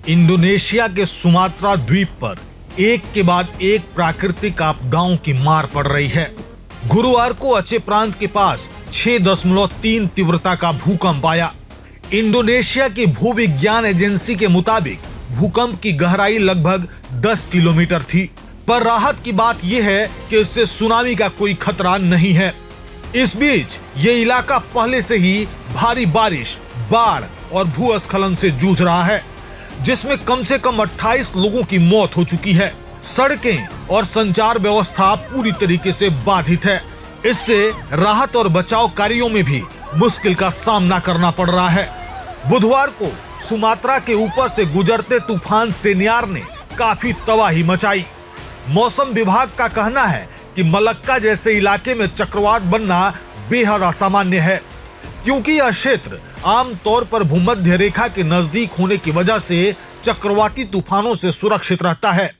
Indonesia के Sumatra द्वीप पर एक के बाद एक प्राकृतिक आपदाओं की मार पड़ रही है। गुरुवार को अचे प्रांत के पास 6.3 तीव्रता का भूकंप आया। इंडोनेशिया की भूविज्ञान एजेंसी के मुताबिक भूकंप की गहराई लगभग 10 किलोमीटर थी, पर राहत की बात यह है कि इससे सुनामी का कोई खतरा नहीं है। इस बीच ये इलाका पहले से ही भारी बारिश, बाढ़ और भूस्खलन से जूझ रहा है, जिसमें कम से कम 28 लोगों की मौत हो चुकी है। सड़कें और संचार व्यवस्था पूरी तरीके से बाधित है। इससे राहत और बचाव कार्यों में भी मुश्किल का सामना करना पड़ रहा है। बुधवार को सुमात्रा के ऊपर से गुजरते तूफान सेनियार ने काफी तबाही मचाई। मौसम विभाग का कहना है कि मलक्का जैसे इलाके में चक्रवात बनना बेहद असामान्य है, क्योंकि यह क्षेत्र आमतौर पर भूमध्य रेखा के नजदीक होने की वजह से चक्रवाती तूफानों से सुरक्षित रहता है।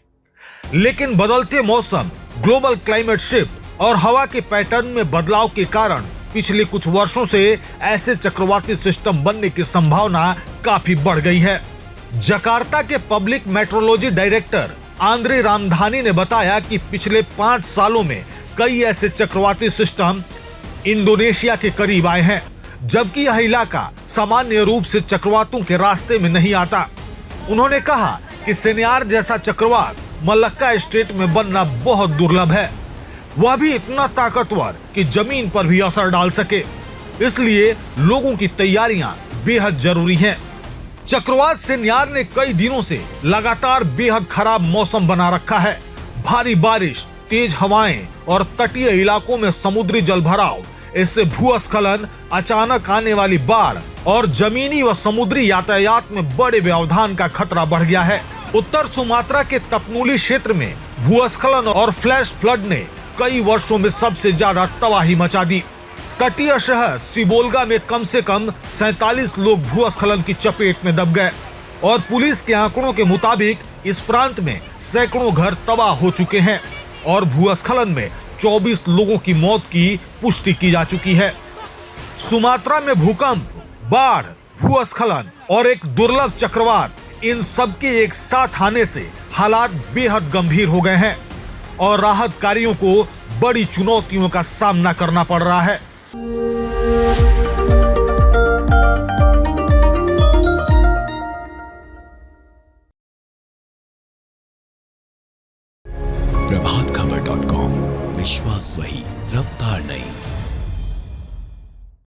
लेकिन बदलते मौसम, ग्लोबल क्लाइमेट शिफ्ट और हवा के पैटर्न में बदलाव के कारण पिछले कुछ वर्षों से ऐसे चक्रवाती सिस्टम बनने की संभावना काफी बढ़ गई है। जकार्ता के public metrology director Andre Ramdhani ने बताया कि पिछले 5 सालों में कई ऐसे चक्रवाती सिस्टम इंडोनेशिया के करीब आए हैं, जबकि यह इलाका सामान्य रूप से चक्रवातों के रास्ते में नहीं आता। उन्होंने कहा कि सेनियार जैसा चक्रवात मलक्का स्टेट में बनना बहुत दुर्लभ है, वह भी इतना ताकतवर कि जमीन पर भी असर डाल सके। इसलिए लोगों की तैयारियां बेहद जरूरी हैं। चक्रवात सेनियार ने कई दिनों से लगातार बेहद खराब मौसम बना रखा है। भारी बारिश, तेज हवाएं और तटीय इलाकों में समुद्री जलभराव, इससे भूस्खलन, अचानक आने वाली बाढ़ और जमीनी व समुद्री यातायात में बड़े व्यवधान का खतरा बढ़ गया है। उत्तर सुमात्रा के तपनूली क्षेत्र में भूस्खलन और फ्लैश फ्लड ने कई वर्षों में सबसे ज्यादा तबाही मचा दी। तटीय शहर सिबोलगा में कम से कम 47 लोग भूस्खलन की चपेट में दब गए और पुलिस के आंकड़ों के मुताबिक इस प्रांत में सैकड़ों घर तबाह हो चुके हैं और भूस्खलन में 24 लोगों की मौत की पुष्टि की जा चुकी है। सुमात्रा में भूकंप, बाढ़, भूस्खलन और एक दुर्लभ चक्रवात, इन सब के एक साथ आने से हालात बेहद गंभीर हो गए हैं और राहत कार्यों को बड़ी चुनौतियों का सामना करना पड़ रहा है। प्रभातखबर.com, विश्वास वही, रफ्तार नहीं।